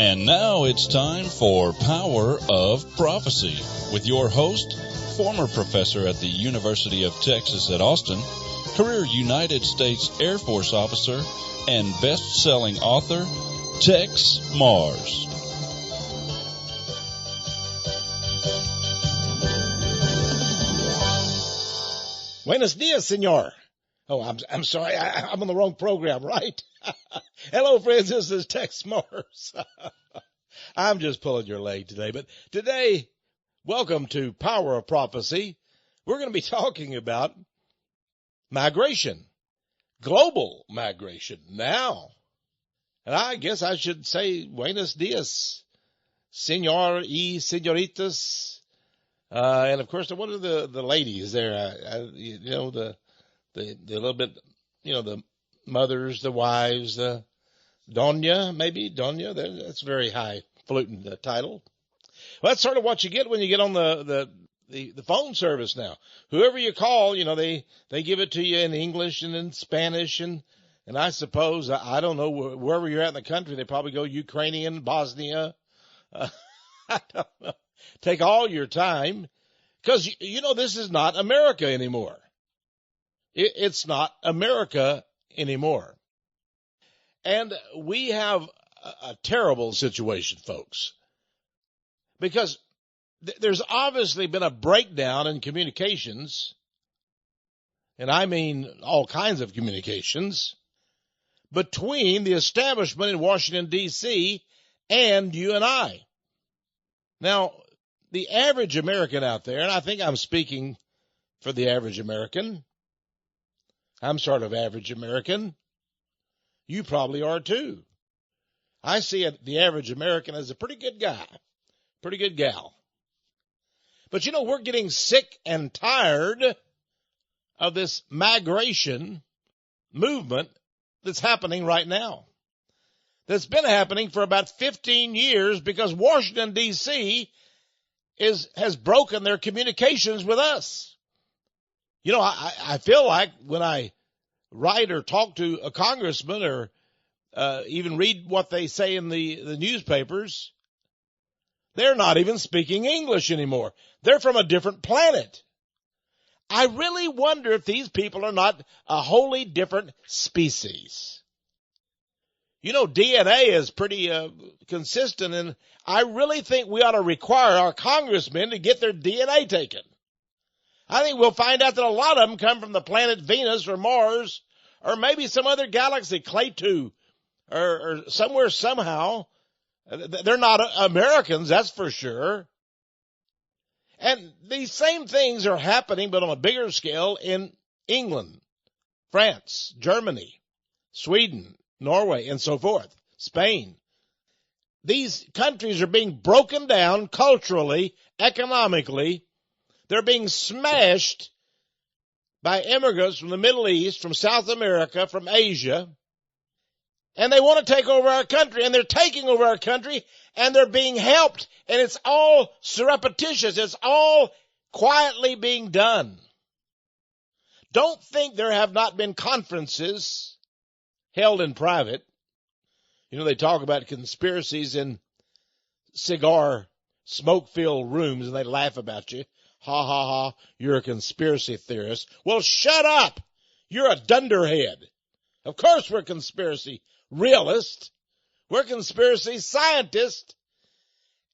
And now it's time for Power of Prophecy with your host, former professor at the University of Texas at Austin, career United States Air Force officer, and best-selling author, Texe MARRS. Buenos dias, senor. Oh, I'm sorry. I'm on the wrong program, right? Hello, friends. This is Texe MARRS. I'm just pulling your leg today. But today, welcome to Power of Prophecy. We're going to be talking about migration, global migration now. And I guess I should say buenos dias, senor y senoritas. And of course, one of the ladies there, the little bit, the mothers, the wives, the Doña, that's a very highfalutin title. Well, that's sort of what you get when you get on the phone service now. Whoever you call, they give it to you in English and in Spanish and I suppose, I don't know, wherever you're at in the country, they probably go Ukrainian, Bosnia, I don't know. Take all your time, because, this is not America anymore. It's not America anymore. And we have a terrible situation, folks, because there's obviously been a breakdown in communications, and I mean all kinds of communications, between the establishment in Washington, D.C. and you and I. Now, the average American out there, and I think I'm speaking for the average American. I'm sort of average American. You probably are too. I see the average American as a pretty good guy, pretty good gal. But we're getting sick and tired of this migration movement that's happening right now. That's been happening for about 15 years because Washington, D.C. has broken their communications with us. I feel like when I write or talk to a congressman or even read what they say in the newspapers, they're not even speaking English anymore. They're from a different planet. I really wonder if these people are not a wholly different species. DNA is pretty consistent, and I really think we ought to require our congressmen to get their DNA taken. I think we'll find out that a lot of them come from the planet Venus or Mars or maybe some other galaxy, Clayton, or somewhere somehow. They're not Americans, that's for sure. And these same things are happening, but on a bigger scale in England, France, Germany, Sweden, Norway, and so forth, Spain. These countries are being broken down culturally, economically. They're being smashed by immigrants from the Middle East, from South America, from Asia. And they want to take over our country, and they're taking over our country, and they're being helped. And it's all surreptitious. It's all quietly being done. Don't think there have not been conferences held in private. They talk about conspiracies in cigar smoke-filled rooms, and they laugh about you. Ha, ha, ha, you're a conspiracy theorist. Well, shut up. You're a dunderhead. Of course we're conspiracy realists. We're conspiracy scientists.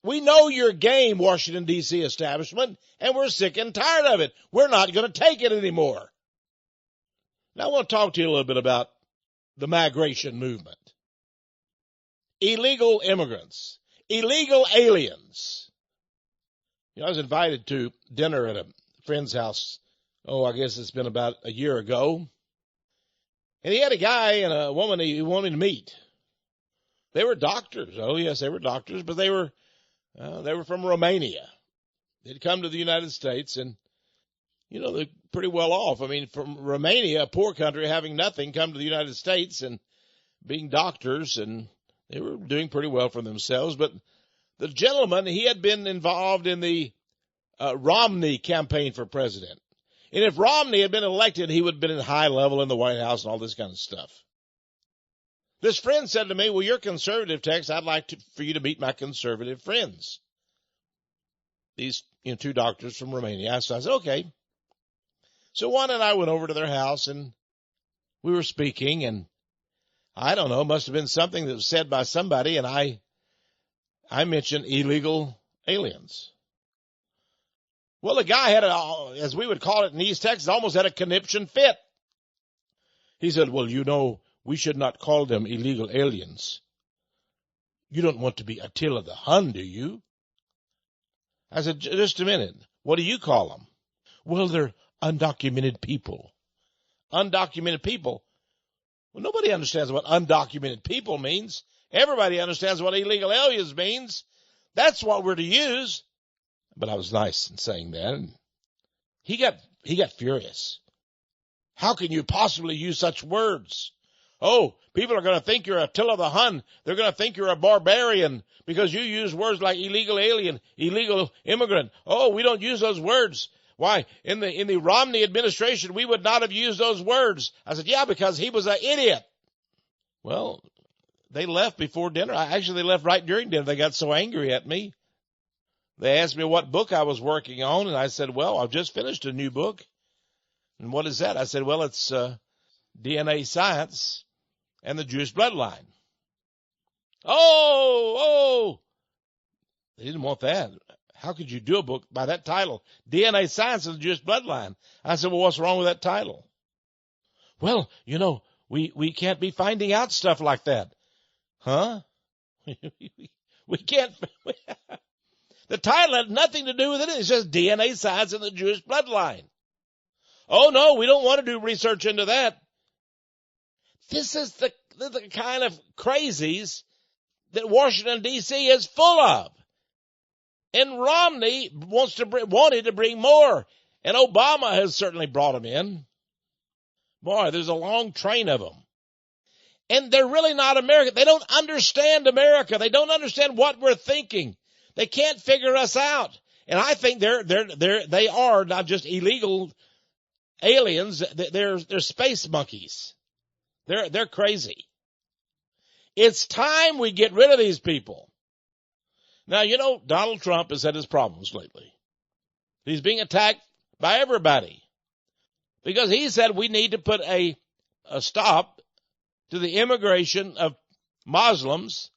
We know your game, Washington, D.C. establishment, and we're sick and tired of it. We're not going to take it anymore. Now, I want to talk to you a little bit about the migration movement. Illegal immigrants, illegal aliens. I was invited to dinner at a friend's house, I guess it's been about a year ago. And he had a guy and a woman he wanted to meet. They were doctors. Oh, yes, they were doctors, but they were from Romania. They'd come to the United States, and, they're pretty well off. I mean, from Romania, a poor country, having nothing, come to the United States and being doctors, and they were doing pretty well for themselves. But the gentleman, he had been involved in the Romney campaign for president. And if Romney had been elected, he would have been in high level in the White House and all this kind of stuff. This friend said to me, well, you're conservative, Tex. I'd like for you to meet my conservative friends. These, two doctors from Romania. So I said, okay. So Juan and I went over to their house, and we were speaking, and I don't know, must have been something that was said by somebody, and I mentioned illegal aliens. Well, the guy had, as we would call it in East Texas, almost had a conniption fit. He said, well, we should not call them illegal aliens. You don't want to be Attila the Hun, do you? I said, just a minute. What do you call them? Well, they're undocumented people. Undocumented people? Well, nobody understands what undocumented people means. Everybody understands what illegal aliens means. That's what we're to use. But I was nice in saying that. And he got furious. How can you possibly use such words? Oh, people are going to think you're Attila the Hun. They're going to think you're a barbarian because you use words like illegal alien, illegal immigrant. Oh, we don't use those words. Why? In the Romney administration, we would not have used those words. I said, yeah, because he was an idiot. Well, they left before dinner. They left right during dinner. They got so angry at me. They asked me what book I was working on, and I said, well, I've just finished a new book. And what is that? I said, well, it's DNA science and the Jewish bloodline. Oh, they didn't want that. How could you do a book by that title? DNA science and the Jewish bloodline. I said, well, what's wrong with that title? Well, we can't be finding out stuff like that. Huh? We can't. The title had nothing to do with it. It's just DNA science and the Jewish bloodline. Oh, no, we don't want to do research into that. This is the kind of crazies that Washington, D.C. is full of. And Romney wanted to bring more. And Obama has certainly brought them in. Boy, there's a long train of them. And they're really not American. They don't understand America. They don't understand what we're thinking. They can't figure us out. And I think they are not just illegal aliens. They're space monkeys. They're crazy. It's time we get rid of these people. Now, Donald Trump has had his problems lately. He's being attacked by everybody because he said we need to put a stop to the immigration of Muslims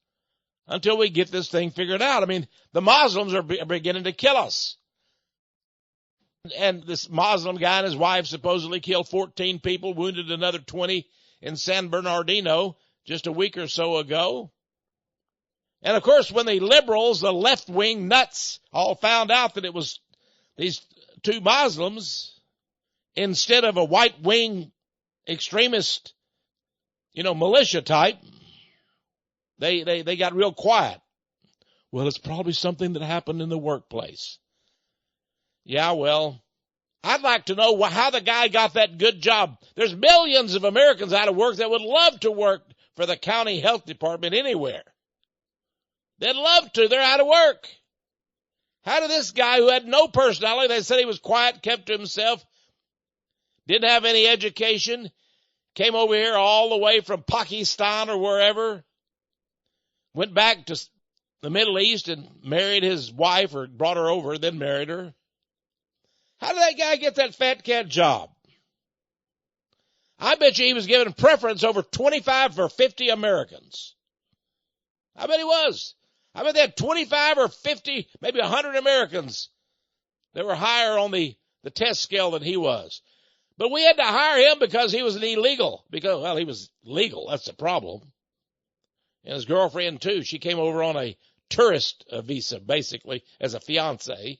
until we get this thing figured out. I mean, the Muslims are beginning to kill us. And this Muslim guy and his wife supposedly killed 14 people, wounded another 20 in San Bernardino just a week or so ago. And, of course, when the liberals, the left-wing nuts, all found out that it was these two Muslims instead of a white-wing extremist, militia type, they got real quiet. Well, it's probably something that happened in the workplace. Yeah, well, I'd like to know how the guy got that good job. There's millions of Americans out of work that would love to work for the county health department anywhere. They'd love to. They're out of work. How did this guy who had no personality, they said he was quiet, kept to himself, didn't have any education, came over here all the way from Pakistan or wherever, went back to the Middle East and married his wife or brought her over, then married her. How did that guy get that fat cat job? I bet you he was given preference over 25 or 50 Americans. I bet he was. I bet they had 25 or 50, maybe 100 Americans that were higher on the test scale than he was. But we had to hire him because he was an illegal. Because, he was legal. That's the problem. And his girlfriend, too. She came over on a tourist visa, basically, as a fiancé.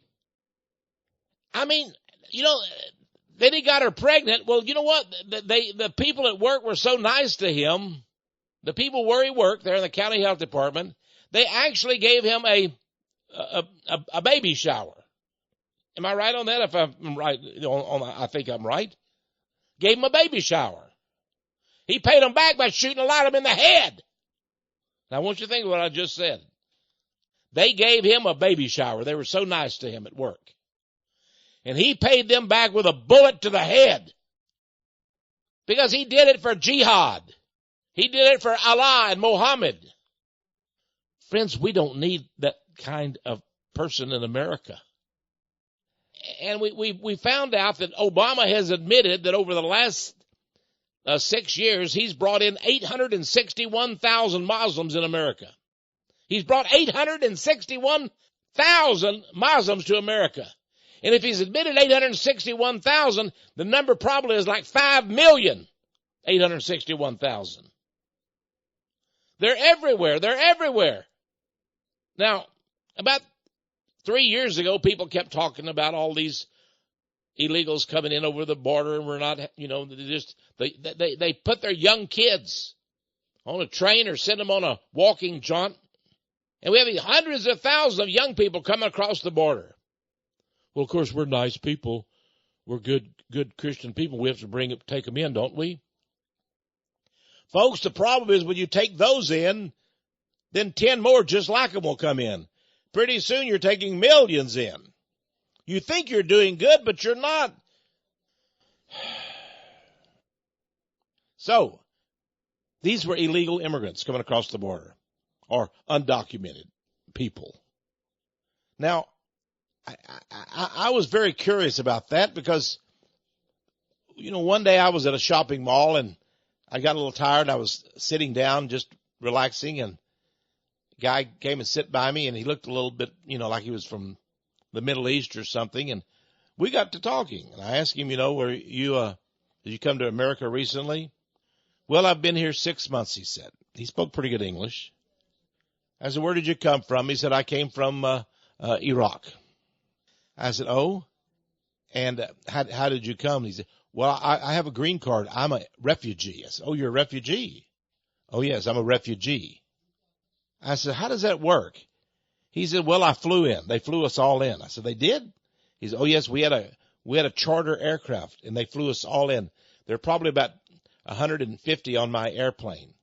I mean, then he got her pregnant. Well, you know what? The people at work were so nice to him. The people where he worked there in the county health department, they actually gave him a baby shower. Am I right on that? If I'm right, I think I'm right. Gave him a baby shower. He paid them back by shooting a lot of them in the head. Now, I want you to think of what I just said. They gave him a baby shower. They were so nice to him at work. And he paid them back with a bullet to the head. Because he did it for jihad. He did it for Allah and Muhammad. Friends, we don't need that kind of person in America. And we found out that Obama has admitted that over the last 6 years, he's brought in 861,000 Muslims in America. He's brought 861,000 Muslims to America. And if he's admitted 861,000, the number probably is like 5,861,000. They're everywhere. They're everywhere. Now, about 3 years ago, people kept talking about all these illegals coming in over the border, and we're not, they put their young kids on a train or send them on a walking jaunt. And we have hundreds of thousands of young people coming across the border. Well, of course, we're nice people. We're good Christian people. We have to take them in, don't we? Folks, the problem is when you take those in, then 10 more just like them will come in. Pretty soon you're taking millions in. You think you're doing good, but you're not. So, these were illegal immigrants coming across the border, or undocumented people. Now, I was very curious about that because, one day I was at a shopping mall and I got a little tired. I was sitting down just relaxing, and a guy came and sat by me, and he looked a little bit, like he was from the Middle East or something, and we got to talking. And I asked him, did you come to America recently? Well, I've been here 6 months, he said. He spoke pretty good English. I said, where did you come from? He said, I came from Iraq. I said, oh, and how did you come? He said, well, I have a green card. I'm a refugee. I said, oh, you're a refugee? Oh, yes, I'm a refugee. I said, how does that work? He said, well, I flew in. They flew us all in. I said, they did? He said, oh, yes, we had a charter aircraft, and they flew us all in. There are probably about 150 on my airplane.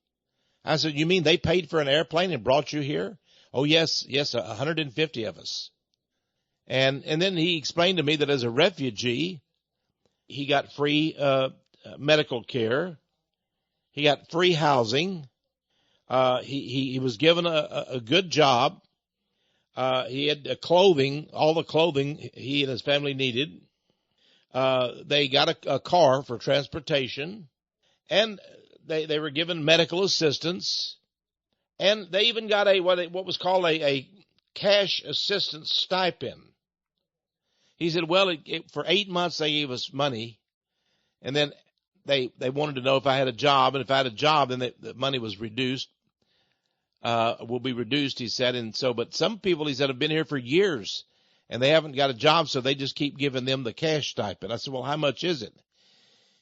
I said, you mean they paid for an airplane and brought you here? Oh, yes, 150 of us. And then he explained to me that as a refugee, he got free medical care. He got free housing. He was given a good job. He had clothing, all the clothing he and his family needed. They got a car for transportation, and they were given medical assistance, and they even got what was called a cash assistance stipend. He said, well, for 8 months they gave us money, and then they wanted to know if I had a job, and if I had a job, then the money was reduced. Will be reduced, he said. And so, but some people, he said, have been here for years and they haven't got a job, so they just keep giving them the cash stipend. I said, well, how much is it?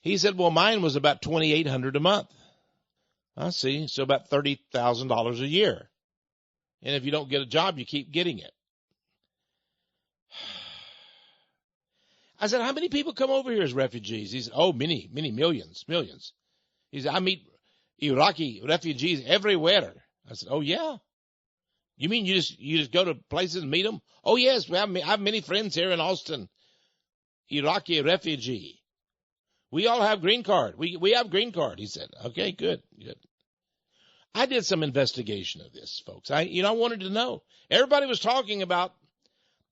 He said, well, mine was about $2,800 a month. I see. So about $30,000 a year. And if you don't get a job, you keep getting it. I said, how many people come over here as refugees? He said, oh, many, millions. He said, I meet Iraqi refugees everywhere. I said, oh, yeah. You mean you just go to places and meet them? Oh, yes, I have many friends here in Austin. Iraqi refugee. We all have green card. We have green card, he said. Okay, good. I did some investigation of this, folks. I wanted to know. Everybody was talking about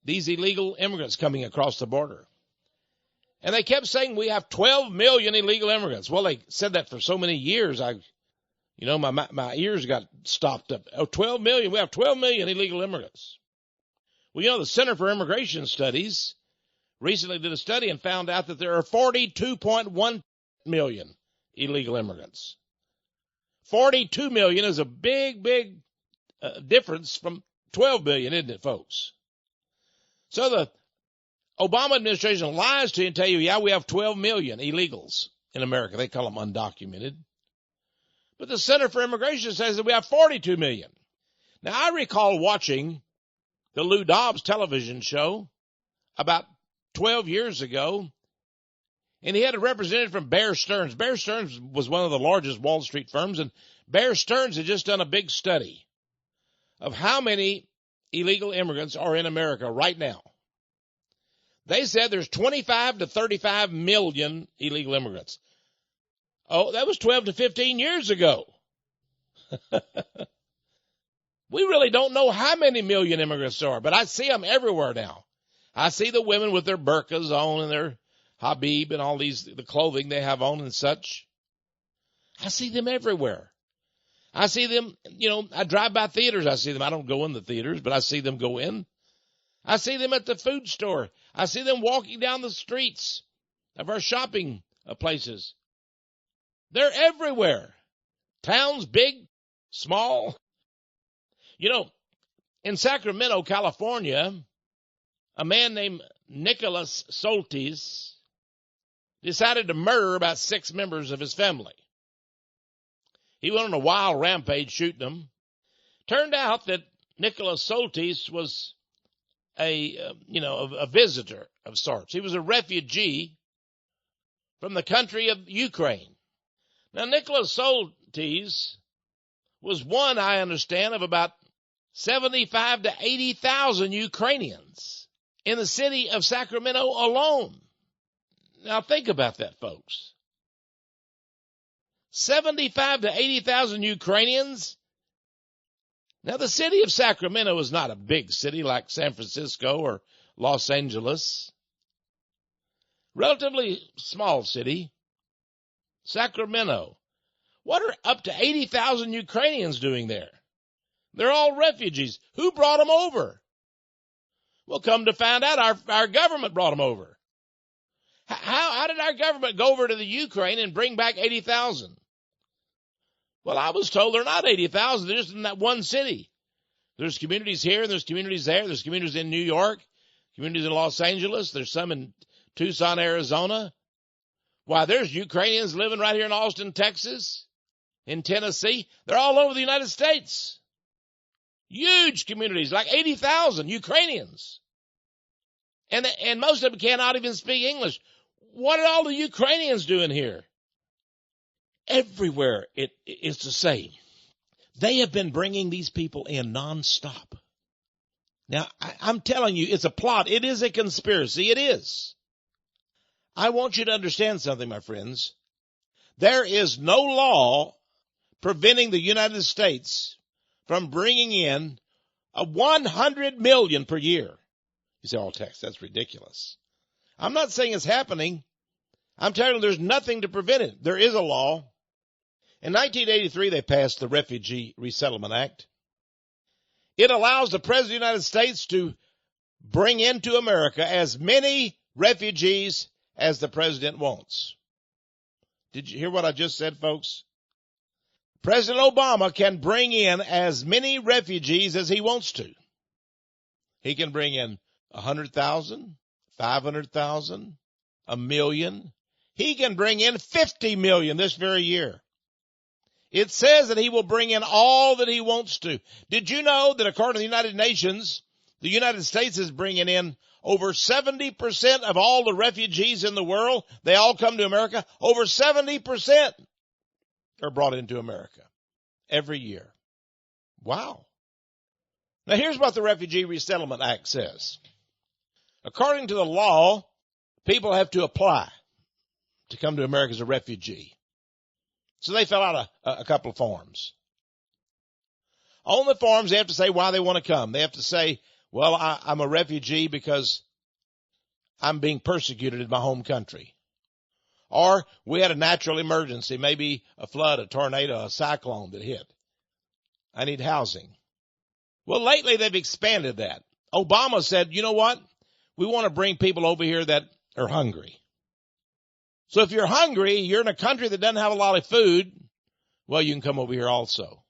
these illegal immigrants coming across the border. And they kept saying we have 12 million illegal immigrants. Well, they said that for so many years, my ears got stopped up. Oh, 12 million. We have 12 million illegal immigrants. Well, the Center for Immigration Studies recently did a study and found out that there are 42.1 million illegal immigrants. 42 million is a big difference from 12 million, isn't it, folks? So the Obama administration lies to you and tell you, yeah, we have 12 million illegals in America. They call them undocumented. But the Center for Immigration says that we have 42 million. Now, I recall watching the Lou Dobbs television show about 12 years ago, and he had a representative from Bear Stearns. Bear Stearns was one of the largest Wall Street firms, and Bear Stearns had just done a big study of how many illegal immigrants are in America right now. They said there's 25 to 35 million illegal immigrants. Oh, that was 12 to 15 years ago. We really don't know how many million immigrants there are, but I see them everywhere now. I see the women with their burqas on and their habib and all the clothing they have on and such. I see them everywhere. I see them, I drive by theaters. I see them. I don't go in the theaters, but I see them go in. I see them at the food store. I see them walking down the streets of our shopping places. They're everywhere. Towns, big, small. In Sacramento, California, a man named Nicholas Soltis decided to murder about 6 members of his family. He went on a wild rampage shooting them. Turned out that Nicholas Soltis was a visitor of sorts. He was a refugee from the country of Ukraine. Now, Nicholas Soltis was one, I understand, of about 75 to 80,000 Ukrainians in the city of Sacramento alone. Now, think about that, folks. 75 to 80,000 Ukrainians. Now, the city of Sacramento is not a big city like San Francisco or Los Angeles. Relatively small city. Sacramento. What are up to 80,000 Ukrainians doing there? They're all refugees. Who brought them over? Well, come to find out, our government brought them over. How did our government go over to the Ukraine and bring back 80,000? Well, I was told they're not 80,000. They're just in that one city. There's communities here, and there's communities there. There's communities in New York, communities in Los Angeles. There's some in Tucson, Arizona. Why, there's Ukrainians living right here in Austin, Texas, in Tennessee. They're all over the United States. Huge communities, like 80,000 Ukrainians. And most of them cannot even speak English. What are all the Ukrainians doing here? Everywhere it's the same. They have been bringing these people in nonstop. Now, I'm telling you, it's a plot. It is a conspiracy. It is. I want you to understand something, my friends. There is no law preventing the United States from bringing in 100 million per year. You say, oh, Texe, that's ridiculous. I'm not saying it's happening. I'm telling you there's nothing to prevent it. There is a law. In 1983, they passed the Refugee Resettlement Act. It allows the President of the United States to bring into America as many refugees as the President wants. Did you hear what I just said, folks? President Obama can bring in as many refugees as he wants to. He can bring in 100,000, 500,000, 1 million. He can bring in 50 million this very year. It says that he will bring in all that he wants to. Did you know that according to the United Nations, the United States is bringing in over 70% of all the refugees in the world? They all come to America. Over 70% are brought into America every year. Wow. Now here's what the Refugee Resettlement Act says. According to the law, people have to apply to come to America as a refugee. So they fill out a couple of forms. On the forms, they have to say why they want to come. They have to say, well, I'm a refugee because I'm being persecuted in my home country. Or we had a natural emergency, maybe a flood, a tornado, a cyclone that hit. I need housing. Well, lately they've expanded that. Obama said, you know what? We want to bring people over here that are hungry. So if you're hungry, you're in a country that doesn't have a lot of food, well, you can come over here also.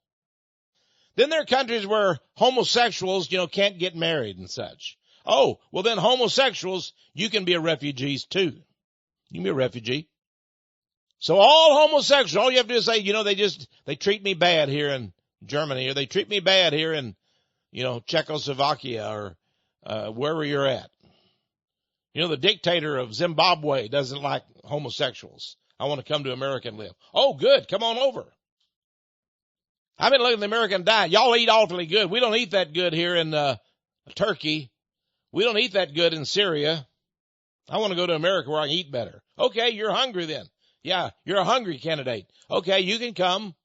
Then there are countries where homosexuals, can't get married and such. Oh, well then homosexuals, you can be a refugee too. You can be a refugee. So all homosexuals, all you have to do is say, they treat me bad here in Germany, or they treat me bad here in, Czechoslovakia, or wherever you're at. The dictator of Zimbabwe doesn't like homosexuals. I want to come to America and live. Oh, good. Come on over. I've been looking at the American diet. Y'all eat awfully good. We don't eat that good here in Turkey. We don't eat that good in Syria. I want to go to America where I can eat better. Okay, you're hungry then. Yeah, you're a hungry candidate. Okay, you can come.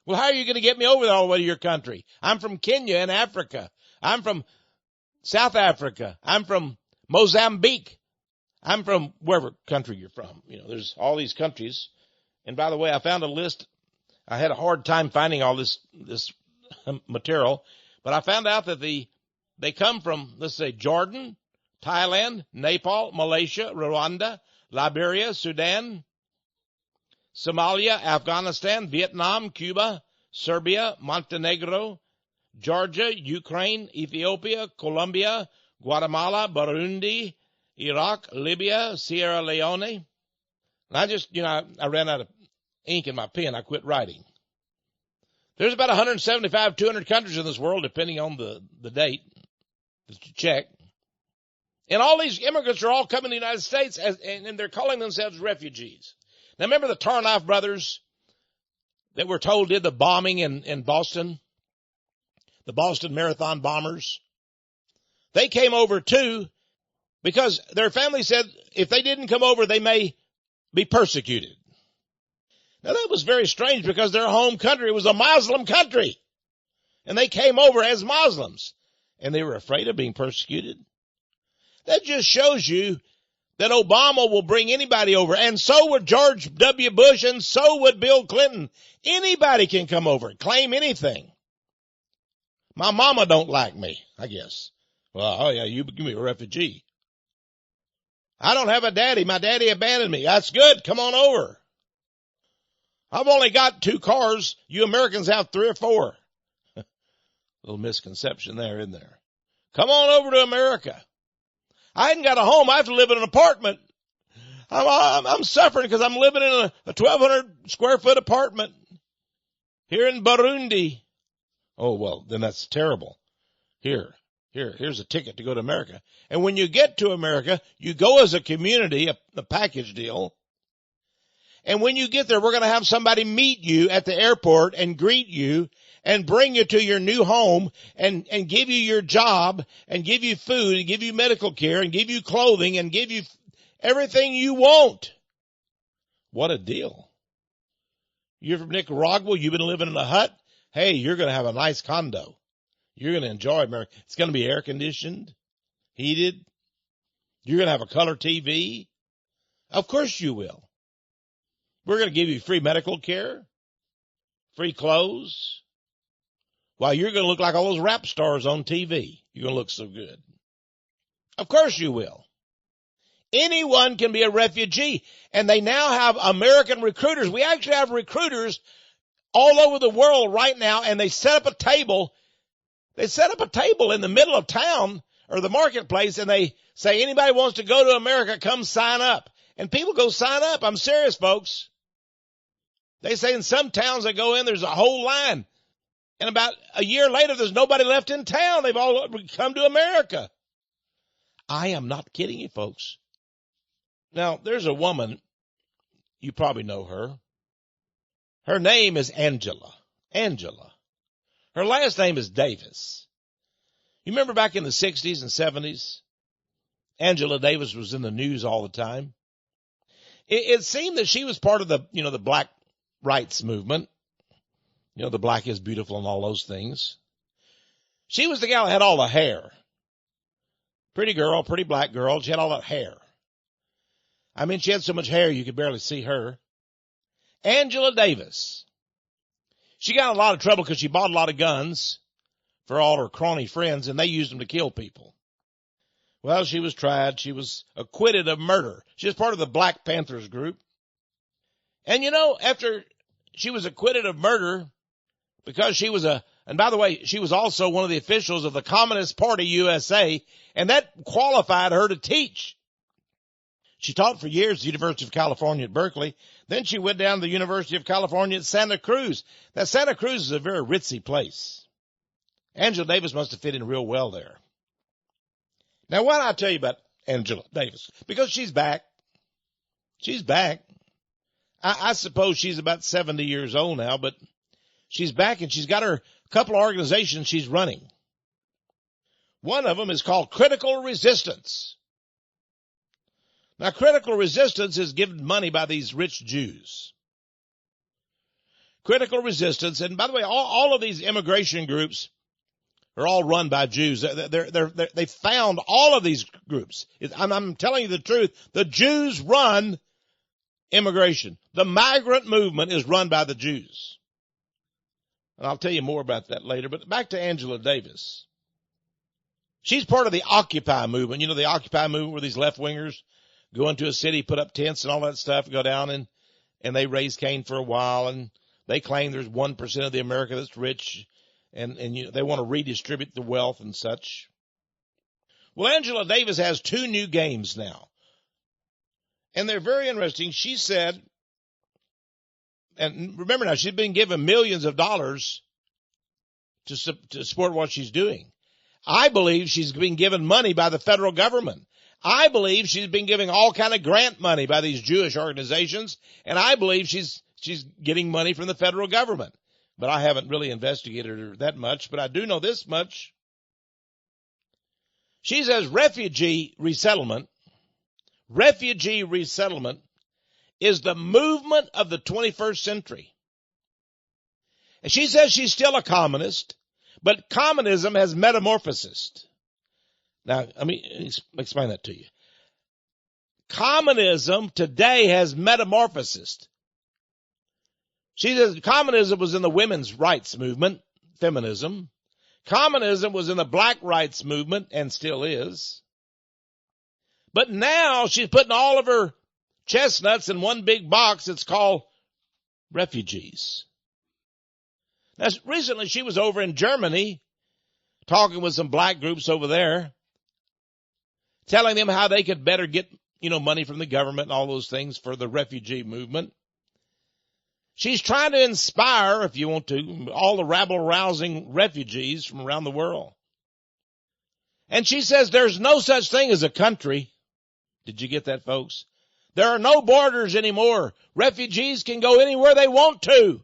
Well, how are you going to get me over there all the way to your country? I'm from Kenya in Africa. I'm from South Africa. I'm from Mozambique. I'm from wherever country you're from. There's all these countries. And by the way, I found a list. I had a hard time finding all this material, but I found out that they come from, let's say, Jordan, Thailand, Nepal, Malaysia, Rwanda, Liberia, Sudan, Somalia, Afghanistan, Vietnam, Cuba, Serbia, Montenegro, Georgia, Ukraine, Ethiopia, Colombia, Guatemala, Burundi, Iraq, Libya, Sierra Leone. And I just, I ran out of ink in my pen. I quit writing. There's about 175, 200 countries in this world, depending on the date that you check. And all these immigrants are all coming to the United States, and they're calling themselves refugees. Now, remember the Tarnoff brothers that we're told did the bombing in Boston? The Boston Marathon bombers? They came over too because their family said if they didn't come over, they may be persecuted. Now, that was very strange because their home country was a Muslim country. And they came over as Muslims. And they were afraid of being persecuted. That just shows you that Obama will bring anybody over. And so would George W. Bush, and so would Bill Clinton. Anybody can come over and claim anything. My mama don't like me, I guess. Well, oh yeah, you give me a refugee. I don't have a daddy. My daddy abandoned me. That's good. Come on over. I've only got 2 cars. You Americans have 3 or 4. Little misconception there, isn't there? Come on over to America. I ain't got a home. I have to live in an apartment. I'm suffering because I'm living in a 1,200 square foot apartment here in Burundi. Oh, well, then that's terrible. Here's a ticket to go to America. And when you get to America, you go as a community, a package deal. And when you get there, we're going to have somebody meet you at the airport and greet you and bring you to your new home and give you your job and give you food and give you medical care and give you clothing and give you everything you want. What a deal. You're from Nicaragua. You've been living in a hut. Hey, you're going to have a nice condo. You're going to enjoy America. It's going to be air conditioned, heated. You're going to have a color TV. Of course you will. We're going to give you free medical care, free clothes, while you're going to look like all those rap stars on TV. You're going to look so good. Of course you will. Anyone can be a refugee, and they now have American recruiters. We actually have recruiters all over the world right now, and they set up a table. They set up a table in the middle of town or the marketplace, and they say, anybody wants to go to America, come sign up. And people go sign up. I'm serious, folks. They say in some towns they go in, there's a whole line. And about a year later, there's nobody left in town. They've all come to America. I am not kidding you, folks. Now, there's a woman, you probably know her. Her name is Angela. Angela. Her last name is Davis. You remember back in the 60s and 70s? Angela Davis was in the news all the time. It seemed that she was part of the black rights movement. The black is beautiful and all those things. She was the gal that had all the hair. Pretty girl, pretty black girl. She had all that hair. I mean, she had so much hair you could barely see her. Angela Davis. She got in a lot of trouble because she bought a lot of guns for all her crony friends, and they used them to kill people. Well, she was tried. She was acquitted of murder. She was part of the Black Panthers group. And after she was acquitted of murder, because she was and by the way, she was also one of the officials of the Communist Party USA, and that qualified her to teach. She taught for years at the University of California at Berkeley. Then she went down to the University of California at Santa Cruz. Now, Santa Cruz is a very ritzy place. Angela Davis must have fit in real well there. Now, why don't I tell you about Angela Davis? Because she's back. She's back. I suppose she's about 70 years old now, but she's back, and she's got her couple of organizations she's running. One of them is called Critical Resistance. Now, Critical Resistance is given money by these rich Jews. critical resistance. And by the way, all of these immigration groups are all run by Jews. They found all of these groups. I'm telling you the truth. The Jews run immigration. The migrant movement is run by the Jews. And I'll tell you more about that later. But back to Angela Davis. She's part of the Occupy movement. You know, the Occupy movement where these left-wingers go into a city, put up tents and all that stuff, go down and they raise Cain for a while, and they claim there's 1% of the America that's rich, and you know, they want to redistribute the wealth and such. Well, Angela Davis has 2 new games now, and they're very interesting. She said, and remember now, she's been given millions of dollars to support what she's doing. I believe she's been given money by the federal government. I believe she's been giving all kind of grant money by these Jewish organizations, and I believe she's getting money from the federal government. But I haven't really investigated her that much, but I do know this much. She says refugee resettlement is the movement of the 21st century. And she says she's still a communist, but communism has metamorphosed. Now, let me explain that to you. Communism today has metamorphosed. She says communism was in the women's rights movement, feminism. Communism was in the black rights movement and still is. But now she's putting all of her chestnuts in one big box. It's called refugees. Now, recently she was over in Germany talking with some black groups over there, telling them how they could better get, money from the government and all those things for the refugee movement. She's trying to inspire, if you want to, all the rabble-rousing refugees from around the world. And she says there's no such thing as a country. Did you get that, folks? There are no borders anymore. Refugees can go anywhere they want to.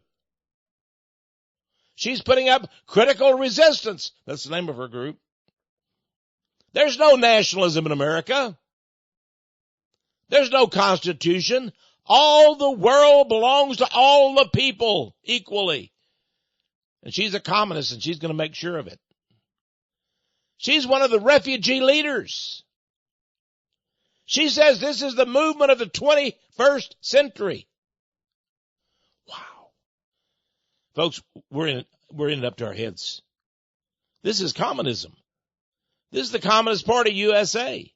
She's putting up critical resistance. That's the name of her group. There's no nationalism in America. There's no constitution. All the world belongs to all the people equally. And she's a communist, and she's going to make sure of it. She's one of the refugee leaders. She says this is the movement of the 21st century. Wow. Folks, we're in it up to our heads. This is communism. This is the Communist Party USA.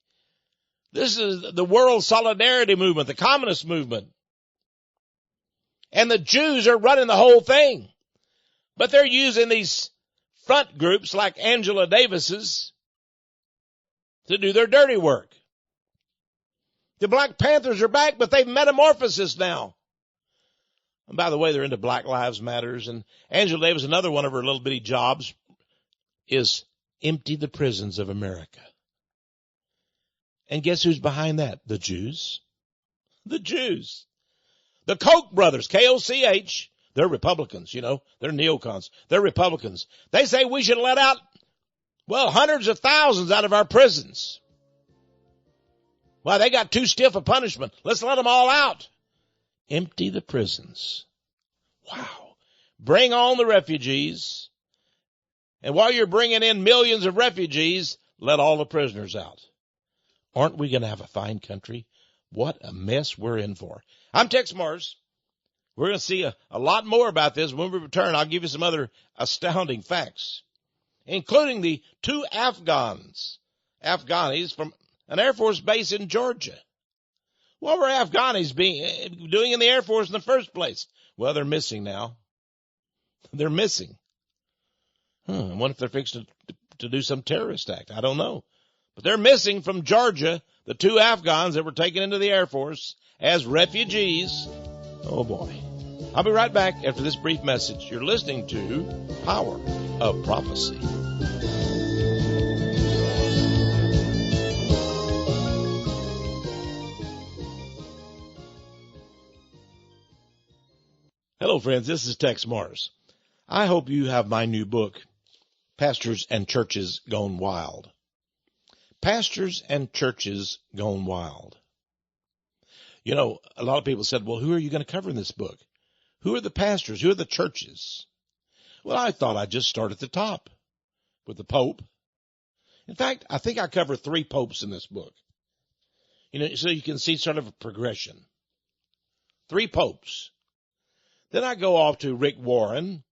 This is the World Solidarity Movement, the Communist Movement. And the Jews are running the whole thing. But they're using these front groups like Angela Davis's to do their dirty work. The Black Panthers are back, but they've metamorphosed now. And by the way, they're into Black Lives Matters. And Angela Davis, another one of her little bitty jobs is empty the prisons of America. And guess who's behind that? The Jews. The Jews. The Koch brothers, K-O-C-H, they're Republicans, They're neocons. They're Republicans. They say we should let out, hundreds of thousands out of our prisons. Well, they got too stiff a punishment. Let's let them all out. Empty the prisons. Wow. Bring on the refugees. And while you're bringing in millions of refugees, let all the prisoners out. Aren't we going to have a fine country? What a mess we're in for. I'm Texe MARRS. We're going to see a lot more about this. When we return, I'll give you some other astounding facts, including the 2 Afghanis from an Air Force base in Georgia. What were Afghanis doing in the Air Force in the first place? Well, they're missing now. They're missing. I wonder if they're fixed to do some terrorist act. I don't know. But they're missing from Georgia, the 2 Afghans that were taken into the Air Force as refugees. Oh, boy. I'll be right back after this brief message. You're listening to Power of Prophecy. Hello, friends. This is Texe MARRS. I hope you have my new book, Pastors and Churches Gone Wild. Pastors and Churches Gone Wild. A lot of people said, well, who are you going to cover in this book? Who are the pastors? Who are the churches? Well, I thought I'd just start at the top with the Pope. In fact, I think I cover 3 popes in this book. So you can see sort of a progression. 3 popes. Then I go off to Rick Warren.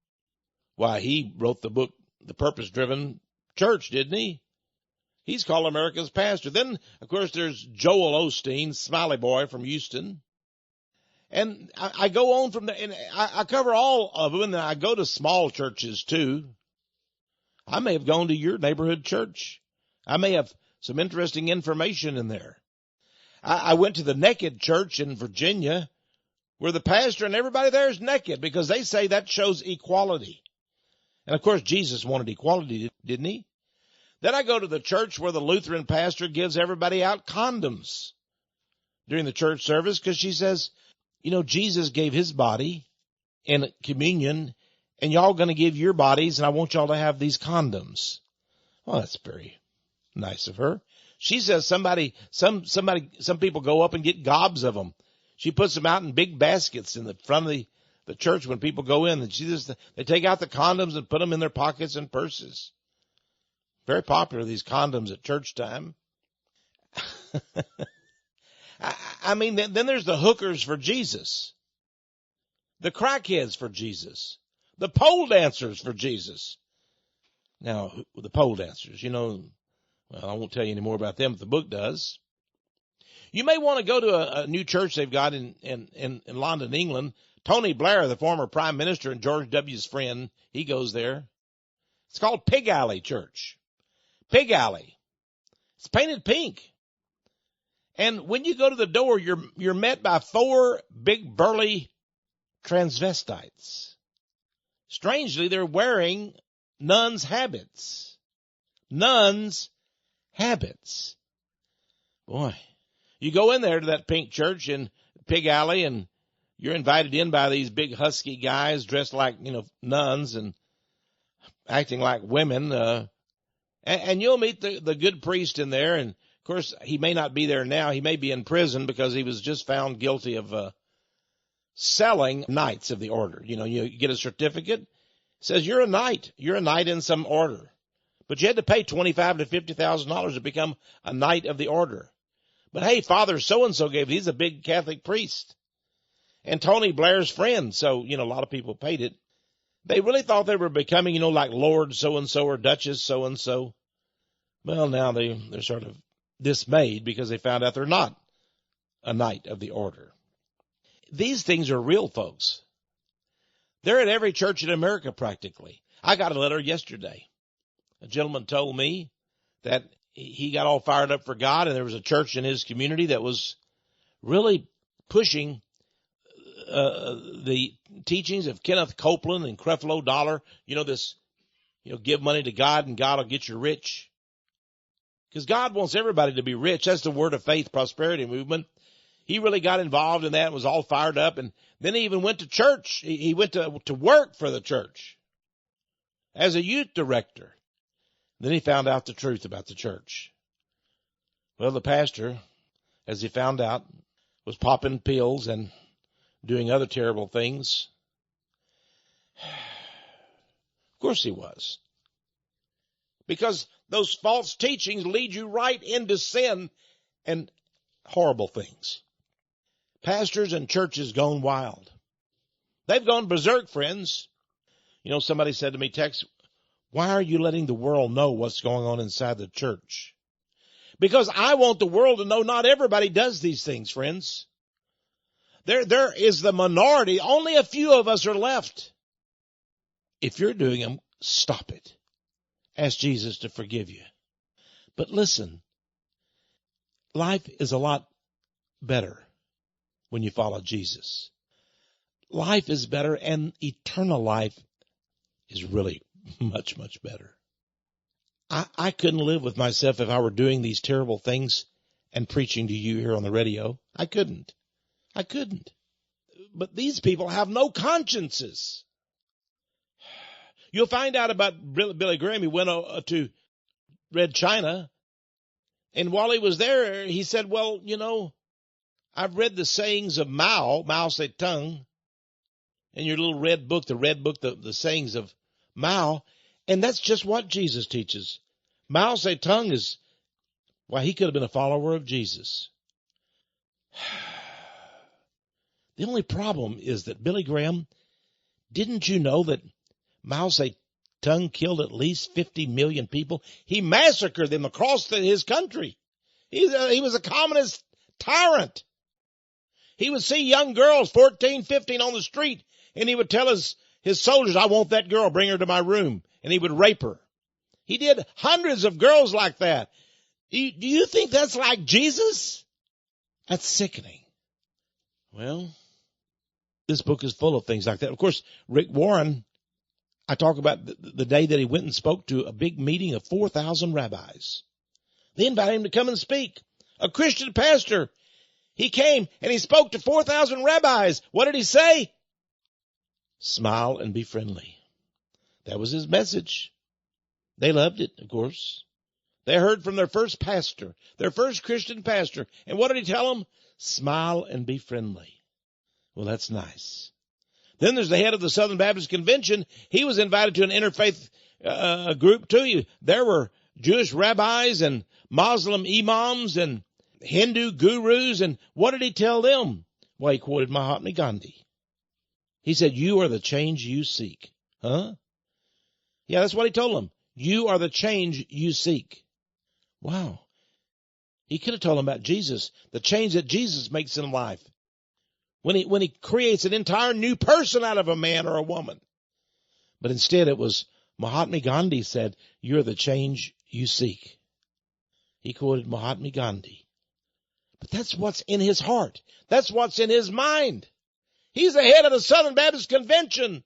Why, he wrote the book, The Purpose-Driven Church, didn't he? He's called America's pastor. Then, of course, there's Joel Osteen, Smiley Boy from Houston. And I go on from there, and I cover all of them, and then I go to small churches, too. I may have gone to your neighborhood church. I may have some interesting information in there. I went to the Naked Church in Virginia, where the pastor and everybody there is naked, because they say that shows equality. And, of course, Jesus wanted equality, didn't he? Then I go to the church where the Lutheran pastor gives everybody out condoms during the church service, because she says, Jesus gave his body in communion, and y'all going to give your bodies, and I want y'all to have these condoms. Well, that's very nice of her. She says some people go up and get gobs of them. She puts them out in big baskets in the front of the church when people go in, and they take out the condoms and put them in their pockets and purses. Very popular, these condoms at church time. I mean, then there's the hookers for Jesus, the crackheads for Jesus, the pole dancers for Jesus. Now, the pole dancers, well, I won't tell you any more about them, but the book does. You may want to go to a new church they've got in London, England. Tony Blair, the former prime minister and George W.'s friend, he goes there. It's called Pig Alley Church. Pig Alley. It's painted pink. And when you go to the door, you're met by 4 big burly transvestites. Strangely, they're wearing nuns' habits. Nuns' habits. Boy, you go in there to that pink church in Pig Alley, and you're invited in by these big husky guys dressed like, nuns and acting like women. And you'll meet the good priest in there, and of course, he may not be there now. He may be in prison because he was just found guilty of selling knights of the order. You get a certificate. It says you're a knight. You're a knight in some order. But you had to pay $25,000 to $50,000 to become a knight of the order. But hey, Father so-and-so gave it. He's a big Catholic priest. And Tony Blair's friend. So, a lot of people paid it. They really thought they were becoming, like Lord so-and-so or Duchess so-and-so. Well, now they're sort of dismayed because they found out they're not a knight of the order. These things are real, folks. They're at every church in America practically. I got a letter yesterday. A gentleman told me that he got all fired up for God, and there was a church in his community that was really pushing the teachings of Kenneth Copeland and Creflo Dollar. Give money to God and God will get you rich. Because God wants everybody to be rich. That's the Word of Faith Prosperity Movement. He really got involved in that and was all fired up. And then he even went to church. He went to work for the church as a youth director. Then he found out the truth about the church. Well, the pastor, as he found out, was popping pills and doing other terrible things. Of course he was. Because those false teachings lead you right into sin and horrible things. Pastors and churches gone wild. They've gone berserk, friends. Somebody said to me, Texe, why are you letting the world know what's going on inside the church? Because I want the world to know not everybody does these things, friends. There is the minority. Only a few of us are left. If you're doing them, stop it. Ask Jesus to forgive you. But listen, life is a lot better when you follow Jesus. Life is better, and eternal life is really much, much better. I couldn't live with myself if I were doing these terrible things and preaching to you here on the radio. I couldn't. But these people have no consciences. You'll find out about Billy Graham. He went to Red China, and while he was there, he said, well, I've read the sayings of Mao Zedong. in your little red book, the sayings of Mao. And that's just what Jesus teaches. Mao Zedong is, well, he could have been a follower of Jesus. The only problem is that, Billy Graham, didn't you know that Mao Zedong killed at least 50 million people? He massacred them across his country. He was a communist tyrant. He would see young girls, 14, 15, on the street, and he would tell his soldiers, I want that girl, bring her to my room, and he would rape her. He did hundreds of girls like that. Do you think that's like Jesus? That's sickening. Well, this book is full of things like that. Of course, Rick Warren, I talk about the day that he went and spoke to a big meeting of 4,000 rabbis. They invited him to come and speak. A Christian pastor. He came and he spoke to 4,000 rabbis. What did he say? Smile and be friendly. That was his message. They loved it, of course. They heard from their first pastor, their first Christian pastor. And what did he tell them? Smile and be friendly. Well, that's nice. Then there's the head of the Southern Baptist Convention. He was invited to an interfaith group too. There were Jewish rabbis and Muslim imams and Hindu gurus. And what did he tell them? Well, he quoted Mahatma Gandhi. He said, you are the change you seek. Huh? Yeah, that's what he told them. You are the change you seek. Wow. He could have told them about Jesus, the change that Jesus makes in life. When he creates an entire new person out of a man or a woman. But instead it was Mahatma Gandhi said, you're the change you seek. He quoted Mahatma Gandhi. But that's what's in his heart. That's what's in his mind. He's the head of the Southern Baptist Convention.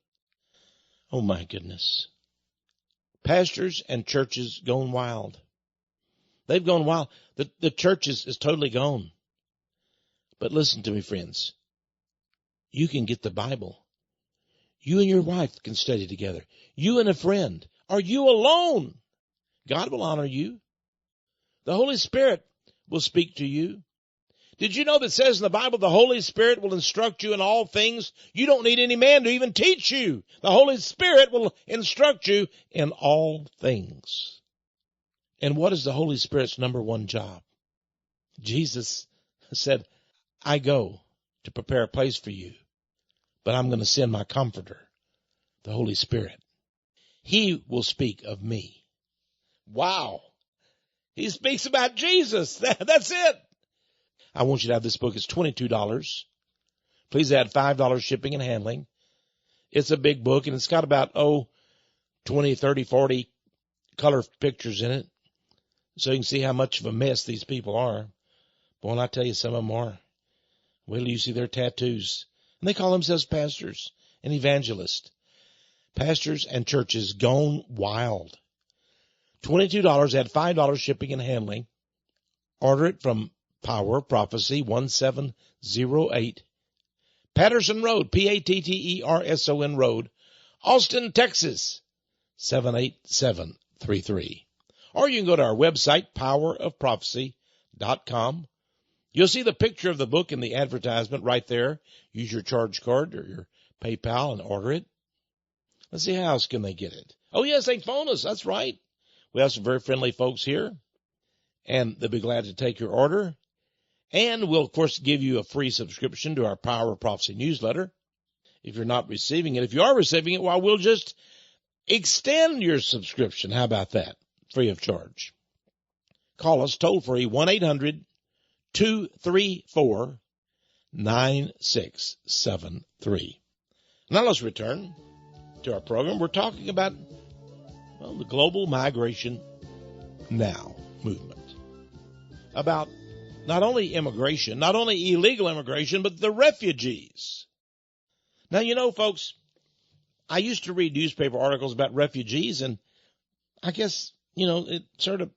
Oh my goodness. Pastors and churches gone wild. They've gone wild. The church is totally gone. But listen to me, friends. You can get the Bible. You and your wife can study together. You and a friend. Are you alone? God will honor you. The Holy Spirit will speak to you. Did you know that it says in the Bible the Holy Spirit will instruct you in all things? You don't need any man to even teach you. The Holy Spirit will instruct you in all things. And what is the Holy Spirit's number one job? Jesus said, I go to prepare a place for you, but I'm going to send my comforter, the Holy Spirit. He will speak of me. Wow. He speaks about Jesus. That's it. I want you to have this book. It's $22. Please add $5 shipping and handling. It's a big book, and it's got about, 20, 30, 40 color pictures in it. So you can see how much of a mess these people are. Boy, and I tell you, some of them are. Wait till you see their tattoos. And they call themselves pastors and evangelists. Pastors and churches gone wild. $22, add $5 shipping and handling. Order it from Power of Prophecy 1708. Patterson Road, Patterson Road, Austin, Texas 78733. Or you can go to our website, powerofprophecy.com. You'll see the picture of the book in the advertisement right there. Use your charge card or your PayPal and order it. Let's see, how else can they get it? Oh, yes, they can phone us. That's right. We have some very friendly folks here, and they'll be glad to take your order. And we'll, of course, give you a free subscription to our Power of Prophecy newsletter. If you're not receiving it, if you are receiving it, well, we'll just extend your subscription. How about that? Free of charge. Call us toll free 1-800-234-9673. Now let's return to our program. We're talking about, the Global Migration Now movement. About not only immigration, not only illegal immigration, but the refugees. Now, folks, I used to read newspaper articles about refugees, and I guess, it sort of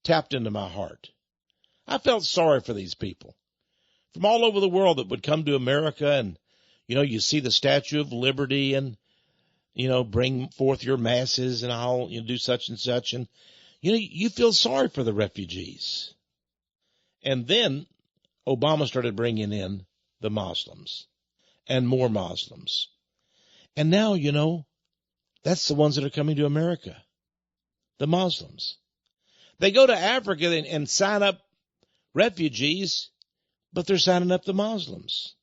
tapped into my heart. I felt sorry for these people from all over the world that would come to America, and, you see the Statue of Liberty and, bring forth your masses and I'll do such and such. And, you feel sorry for the refugees. And then Obama started bringing in the Muslims and more Muslims. And now, that's the ones that are coming to America, the Muslims. They go to Africa and sign up refugees, but they're signing up the Muslims.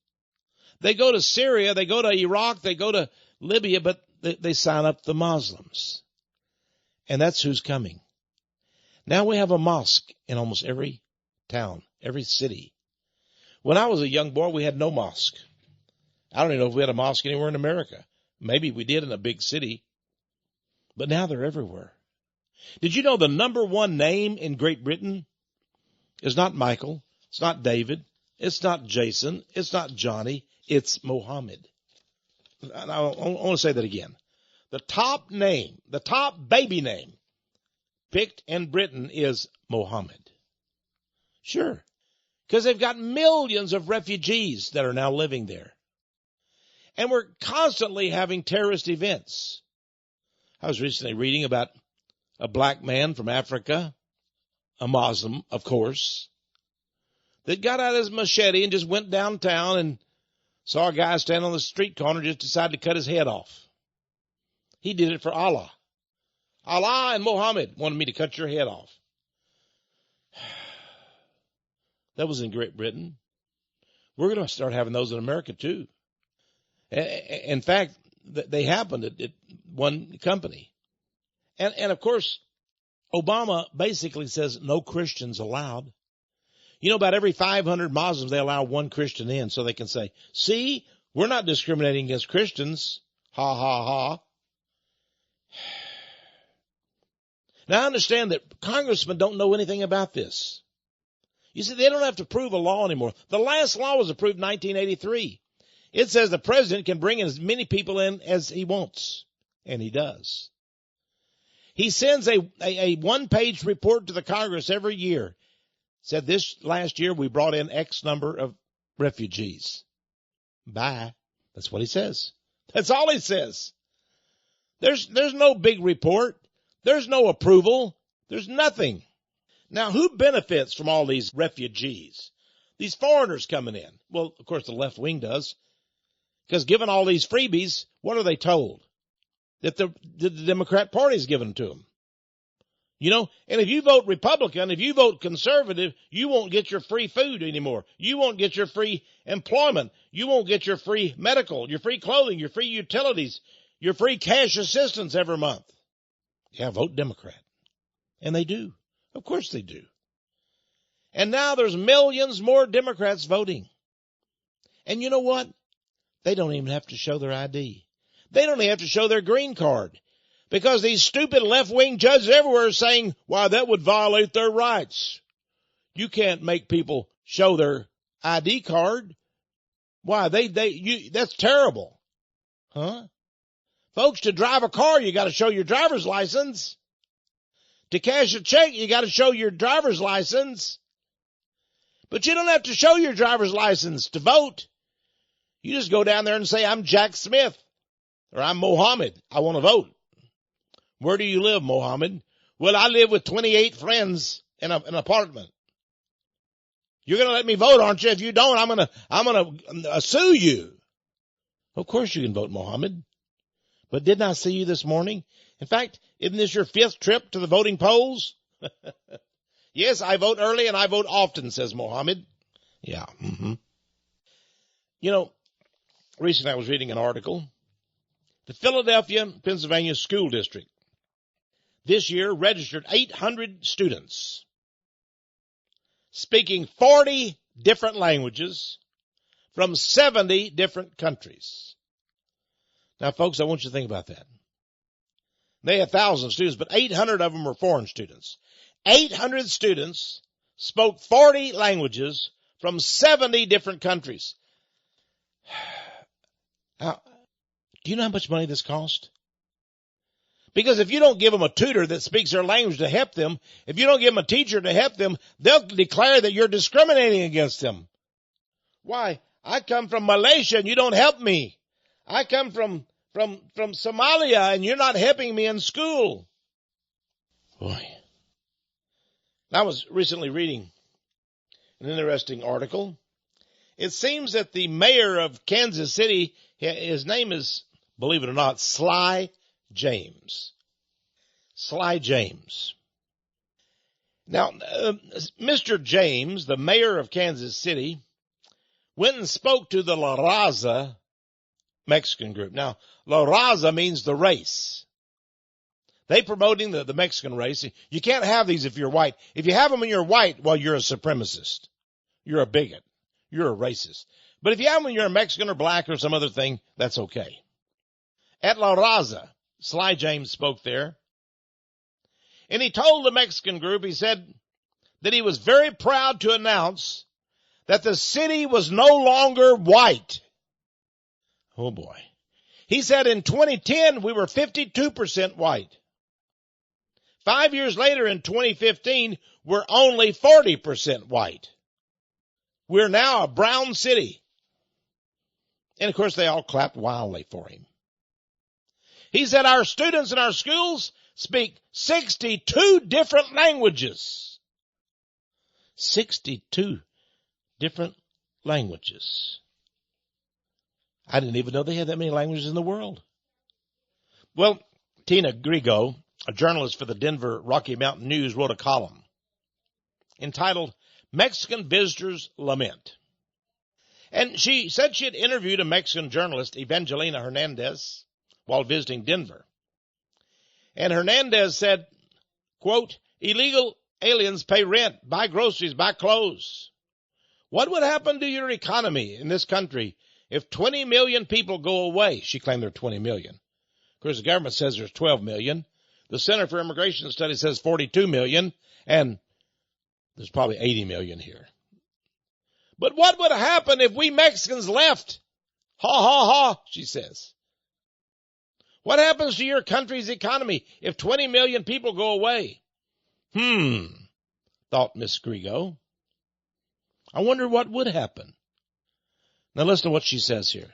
They go to Syria, they go to Iraq, they go to Libya, but they sign up the Muslims. And that's who's coming. Now we have a mosque in almost every town, every city. When I was a young boy, we had no mosque. I don't even know if we had a mosque anywhere in America. Maybe we did in a big city. But now they're everywhere. Did you know the number one name in Great Britain is not Michael, it's not David, it's not Jason, it's not Johnny, it's Mohammed. And I want to say that again. The top name, the top baby name picked in Britain is Mohammed. Sure, because they've got millions of refugees that are now living there. And we're constantly having terrorist events. I was recently reading about a black man from Africa, a Muslim, of course, that got out his machete and just went downtown and saw a guy standing on the street corner, just decided to cut his head off. He did it for Allah. Allah and Muhammad wanted me to cut your head off. That was in Great Britain. We're going to start having those in America too. In fact, they happened at one company. And of course, Obama basically says no Christians allowed. About every 500 Muslims, they allow one Christian in so they can say, see, we're not discriminating against Christians. Ha, ha, ha. Now, I understand that congressmen don't know anything about this. You see, they don't have to prove a law anymore. The last law was approved in 1983. It says the president can bring as many people in as he wants, and he does. He sends a one-page report to the Congress every year. Said this last year we brought in X number of refugees. Bye. That's what he says. That's all he says. There's no big report. There's no approval. There's nothing. Now, who benefits from all these refugees? These foreigners coming in. Well, of course, the left wing does. Because given all these freebies, what are they told? That the Democrat Party's given to them. And if you vote Republican, if you vote conservative, you won't get your free food anymore. You won't get your free employment. You won't get your free medical, your free clothing, your free utilities, your free cash assistance every month. Yeah, vote Democrat. And they do. Of course they do. And now there's millions more Democrats voting. And you know what? They don't even have to show their ID. They don't even have to show their green card. Because these stupid left-wing judges everywhere are saying, why, that would violate their rights. You can't make people show their ID card. Why, that's terrible. Huh? Folks, to drive a car, you got to show your driver's license. To cash a check, you got to show your driver's license. But you don't have to show your driver's license to vote. You just go down there and say, I'm Jack Smith, or I'm Mohammed. I want to vote. Where do you live, Mohammed? Well, I live with 28 friends in an apartment. You're going to let me vote, aren't you? If you don't, I'm going to sue you. Of course you can vote, Mohammed. But didn't I see you this morning? In fact, isn't this your 5th trip to the voting polls? Yes, I vote early and I vote often, says Mohammed. Yeah. Mm-hmm. Recently I was reading an article. The Philadelphia, Pennsylvania School District this year registered 800 students speaking 40 different languages from 70 different countries. Now, folks, I want you to think about that. They had 1,000 students, but 800 of them were foreign students. 800 students spoke 40 languages from 70 different countries. Now, do you know how much money this cost? Because if you don't give them a tutor that speaks their language to help them, if you don't give them a teacher to help them, they'll declare that you're discriminating against them. Why? I come from Malaysia and you don't help me. I come from Somalia and you're not helping me in school. Boy. I was recently reading an interesting article. It seems that the mayor of Kansas City, his name is believe it or not, Sly James. Sly James. Now, Mr. James, the mayor of Kansas City, went and spoke to the La Raza Mexican group. Now, La Raza means the race. They promoting the Mexican race. You can't have these if you're white. If you have them when you're white, well, you're a supremacist. You're a bigot. You're a racist. But if you have them when you're a Mexican or black or some other thing, that's okay. At La Raza, Sly James spoke there. And he told the Mexican group, he said that he was very proud to announce that the city was no longer white. Oh boy. He said in 2010, we were 52% white. 5 years later in 2015, we're only 40% white. We're now a brown city. And of course, they all clapped wildly for him. He said our students in our schools speak 62 different languages. 62 different languages. I didn't even know they had that many languages in the world. Well, Tina Grigo, a journalist for the Denver Rocky Mountain News, wrote a column entitled Mexican Visitors Lament. And she said she had interviewed a Mexican journalist, Evangelina Hernandez, while visiting Denver. And Hernandez said, quote, illegal aliens pay rent, buy groceries, buy clothes. What would happen to your economy in this country if 20 million people go away? She claimed there are 20 million. Of course, the government says there's 12 million. The Center for Immigration Studies says 42 million, and there's probably 80 million here. But what would happen if we Mexicans left? Ha, ha, ha, she says. What happens to your country's economy if 20 million people go away? Thought Miss Grigo. I wonder what would happen. Now listen to what she says here.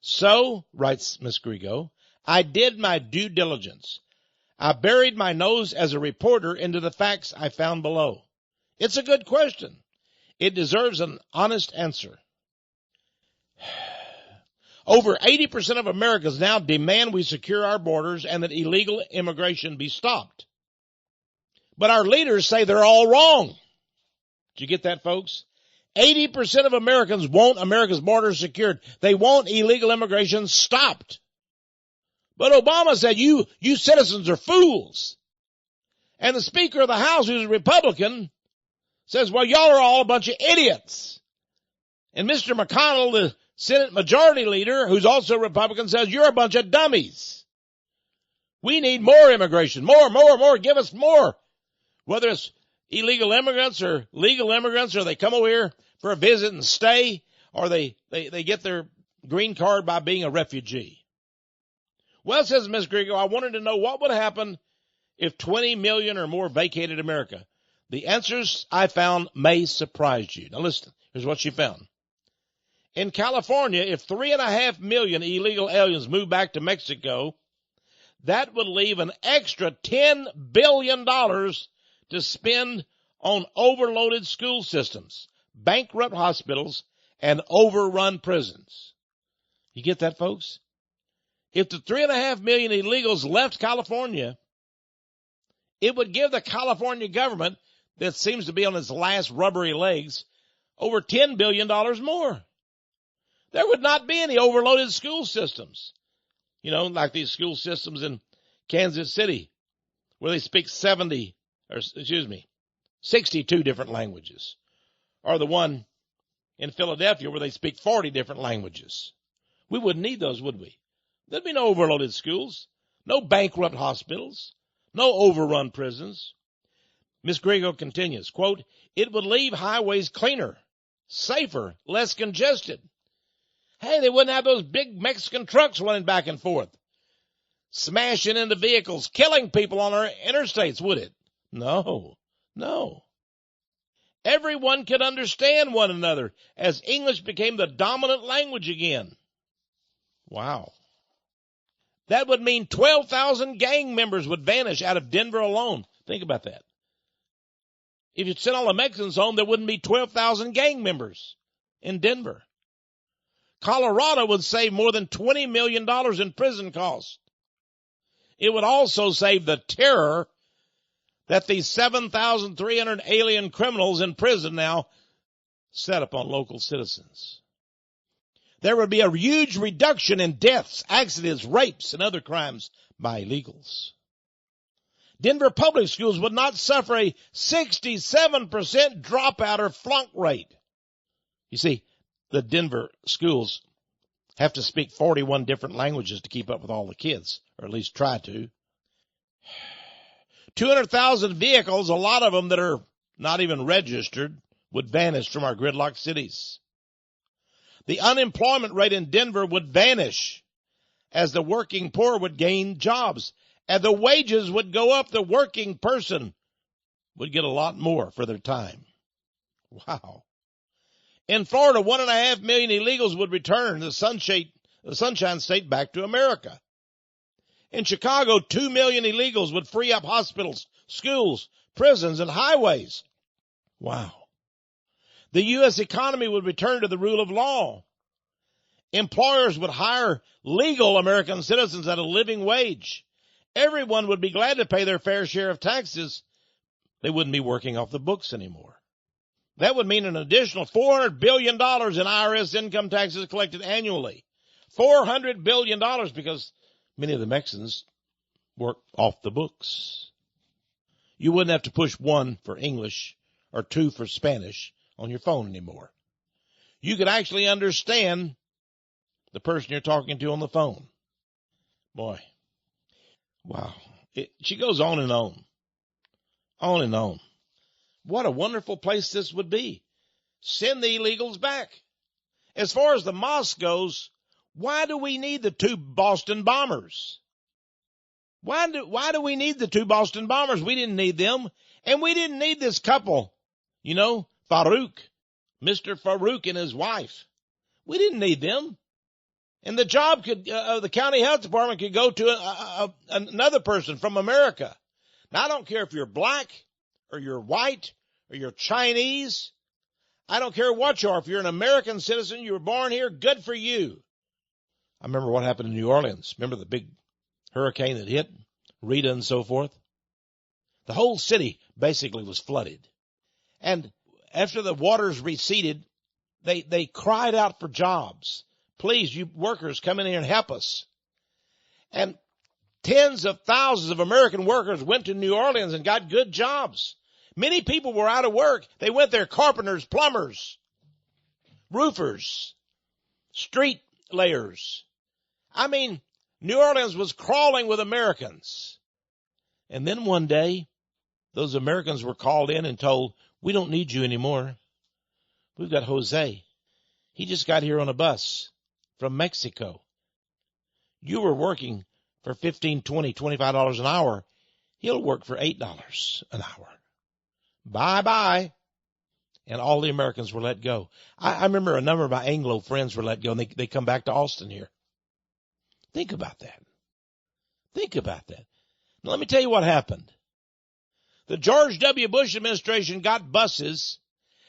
So, writes Miss Grigo, I did my due diligence. I buried my nose as a reporter into the facts I found below. It's a good question. It deserves an honest answer. Over 80% of Americans now demand we secure our borders and that illegal immigration be stopped. But our leaders say they're all wrong. Did you get that, folks? 80% of Americans want America's borders secured. They want illegal immigration stopped. But Obama said, you citizens are fools. And the Speaker of the House, who's a Republican, says, well, y'all are all a bunch of idiots. And Mr. McConnell, the Senate Majority Leader, who's also a Republican, says, you're a bunch of dummies. We need more immigration. More. Give us more. Whether it's illegal immigrants or legal immigrants, or they come over here for a visit and stay, or they get their green card by being a refugee. Well, says Ms. Grigo, I wanted to know what would happen if 20 million or more vacated America. The answers I found may surprise you. Now listen, here's what she found. In California, if 3.5 million illegal aliens move back to Mexico, that would leave an extra $10 billion to spend on overloaded school systems, bankrupt hospitals, and overrun prisons. You get that, folks? If the 3.5 million illegals left California, it would give the California government, that seems to be on its last rubbery legs, over $10 billion more. There would not be any overloaded school systems. You know, like these school systems in Kansas City, where they speak 62 different languages. Or the one in Philadelphia where they speak 40 different languages. We wouldn't need those, would we? There'd be no overloaded schools, no bankrupt hospitals, no overrun prisons. Ms. Grigo continues, quote, it would leave highways cleaner, safer, less congested. Hey, they wouldn't have those big Mexican trucks running back and forth, smashing into vehicles, killing people on our interstates, would it? No. Everyone could understand one another as English became the dominant language again. Wow. That would mean 12,000 gang members would vanish out of Denver alone. Think about that. If you sent all the Mexicans home, there wouldn't be 12,000 gang members in Denver. Colorado would save more than $20 million in prison costs. It would also save the terror that these 7,300 alien criminals in prison now set upon local citizens. There would be a huge reduction in deaths, accidents, rapes, and other crimes by illegals. Denver public schools would not suffer a 67% dropout or flunk rate. You see, the Denver schools have to speak 41 different languages to keep up with all the kids, or at least try to. 200,000 vehicles, a lot of them that are not even registered, would vanish from our gridlocked cities. The unemployment rate in Denver would vanish as the working poor would gain jobs. And the wages would go up. The working person would get a lot more for their time. Wow. In Florida, 1.5 million illegals would return the Sunshine State back to America. In Chicago, 2 million illegals would free up hospitals, schools, prisons, and highways. Wow. The U.S. economy would return to the rule of law. Employers would hire legal American citizens at a living wage. Everyone would be glad to pay their fair share of taxes. They wouldn't be working off the books anymore. That would mean an additional $400 billion in IRS income taxes collected annually. $400 billion because many of the Mexicans work off the books. You wouldn't have to push 1 for English or 2 for Spanish on your phone anymore. You could actually understand the person you're talking to on the phone. Boy, wow. She goes on and on. On and on. What a wonderful place this would be. Send the illegals back. As far as the mosque goes, why do we need the 2 Boston bombers? Why do we need the 2 Boston bombers? We didn't need them. And we didn't need this couple, Farouk, Mr. Farouk and his wife. We didn't need them. And the job the county health department could go to another person from America. Now, I don't care if you're black or you're white or you're Chinese. I don't care what you are. If you're an American citizen, you were born here, good for you. I remember what happened in New Orleans. Remember the big hurricane that hit, Rita and so forth? The whole city basically was flooded. And after the waters receded, they cried out for jobs. Please, you workers, come in here and help us. And tens of thousands of American workers went to New Orleans and got good jobs. Many people were out of work. They went there, carpenters, plumbers, roofers, street layers. I mean, New Orleans was crawling with Americans. And then one day, those Americans were called in and told, we don't need you anymore. We've got Jose. He just got here on a bus from Mexico. You were working for $15, $20, $25 an hour. He'll work for $8 an hour. Bye-bye. And all the Americans were let go. I remember a number of my Anglo friends were let go, and they come back to Austin here. Think about that. Think about that. Now, let me tell you what happened. The George W. Bush administration got buses,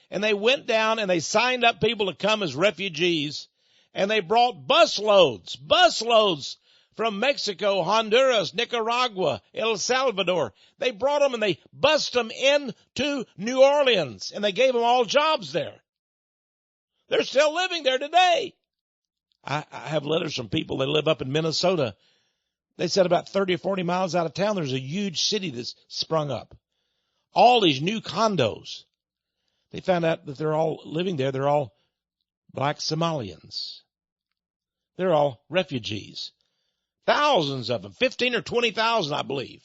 and they went down and they signed up people to come as refugees, and they brought busloads from Mexico, Honduras, Nicaragua, El Salvador. They brought them and they bussed them into New Orleans, and they gave them all jobs there. They're still living there today. I have letters from people that live up in Minnesota. They said about 30 or 40 miles out of town, there's a huge city that's sprung up. All these new condos. They found out that they're all living there. They're all black Somalians. They're all refugees. Thousands of them, 15 or 20,000, I believe.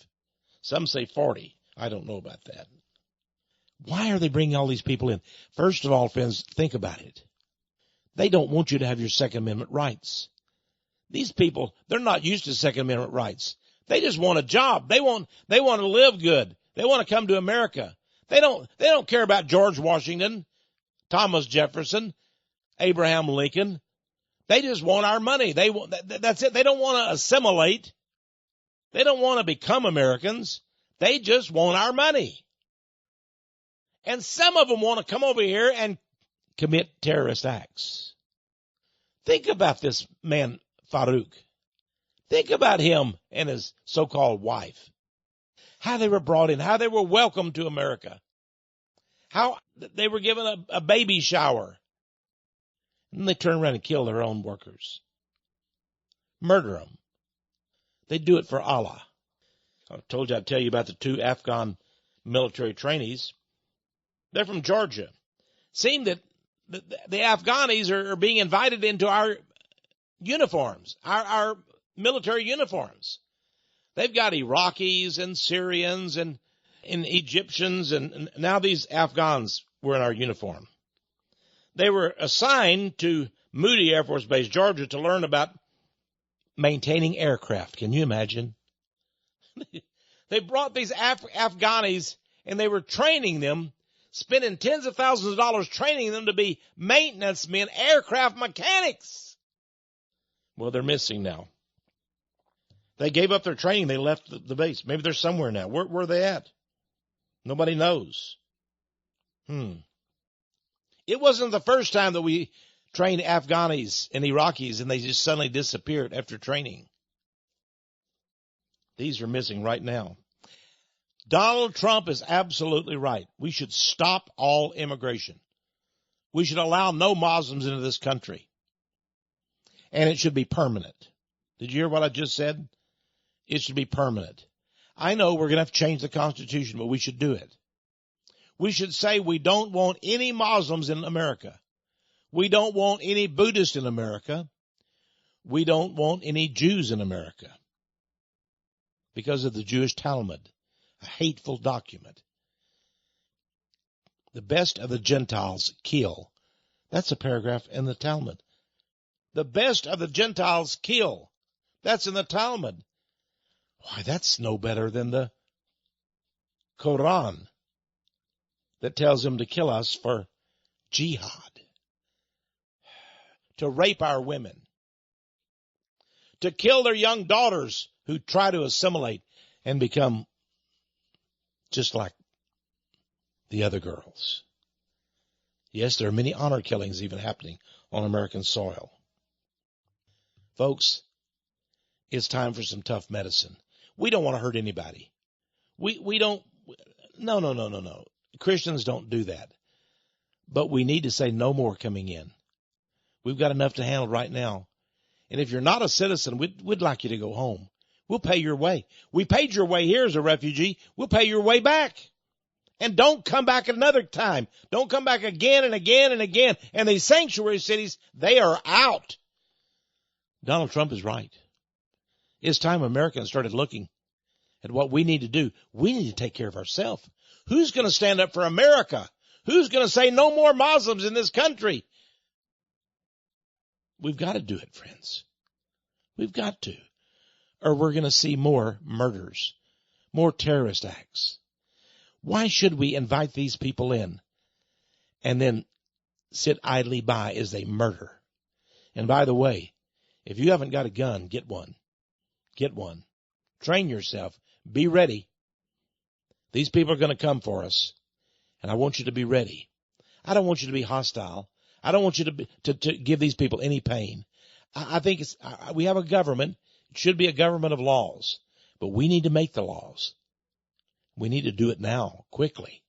Some say 40. I don't know about that. Why are they bringing all these people in? First of all, friends, think about it. They don't want you to have your Second Amendment rights. These people, they're not used to Second Amendment rights. They just want a job. They want to live good. They want to come to America. They don't care about George Washington, Thomas Jefferson, Abraham Lincoln. They just want our money. That's it. They don't want to assimilate. They don't want to become Americans. They just want our money. And some of them want to come over here and commit terrorist acts. Think about this man, Farouk. Think about him and his so-called wife. How they were brought in, how they were welcomed to America, how they were given a baby shower. And they turn around and kill their own workers. Murder them. They do it for Allah. I told you I'd tell you about the 2 Afghan military trainees. They're from Georgia. Seemed that the Afghanis are being invited into our uniforms, our military uniforms. They've got Iraqis and Syrians and Egyptians, and now these Afghans were in our uniform. They were assigned to Moody Air Force Base, Georgia, to learn about maintaining aircraft. Can you imagine? They brought these Afghanis, and they were training them, spending tens of thousands of dollars training them to be maintenance men, aircraft mechanics. Well, they're missing now. They gave up their training. They left the base. Maybe they're somewhere now. Where are they at? Nobody knows. It wasn't the first time that we trained Afghanis and Iraqis and they just suddenly disappeared after training. These are missing right now. Donald Trump is absolutely right. We should stop all immigration. We should allow no Muslims into this country. And it should be permanent. Did you hear what I just said? It should be permanent. I know we're going to have to change the Constitution, but we should do it. We should say we don't want any Muslims in America. We don't want any Buddhists in America. We don't want any Jews in America. Because of the Jewish Talmud, a hateful document. The best of the Gentiles kill. That's a paragraph in the Talmud. The best of the Gentiles kill. That's in the Talmud. Why, that's no better than the Quran that tells them to kill us for jihad, to rape our women, to kill their young daughters who try to assimilate and become just like the other girls. Yes, there are many honor killings even happening on American soil. Folks, it's time for some tough medicine. We don't want to hurt anybody. We don't, no. Christians don't do that. But we need to say no more coming in. We've got enough to handle right now. And if you're not a citizen, we'd like you to go home. We'll pay your way. We paid your way here as a refugee. We'll pay your way back. And don't come back another time. Don't come back again and again and again. And these sanctuary cities, they are out. Donald Trump is right. It's time Americans started looking at what we need to do. We need to take care of ourselves. Who's going to stand up for America? Who's going to say no more Muslims in this country? We've got to do it, friends. We've got to. Or we're going to see more murders, more terrorist acts. Why should we invite these people in and then sit idly by as they murder? And by the way, if you haven't got a gun, get one. Get one. Train yourself. Be ready. These people are going to come for us, and I want you to be ready. I don't want you to be hostile. I don't want you to give these people any pain. I think we have a government. It should be a government of laws, but we need to make the laws. We need to do it now, quickly,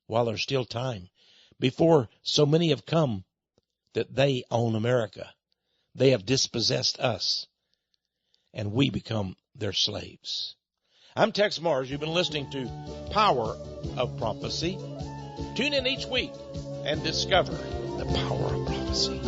while there's still time, before so many have come that they own America. They have dispossessed us, and we become their slaves. I'm Texe MARRS. You've been listening to Power of Prophecy. Tune in each week and discover the power of prophecy.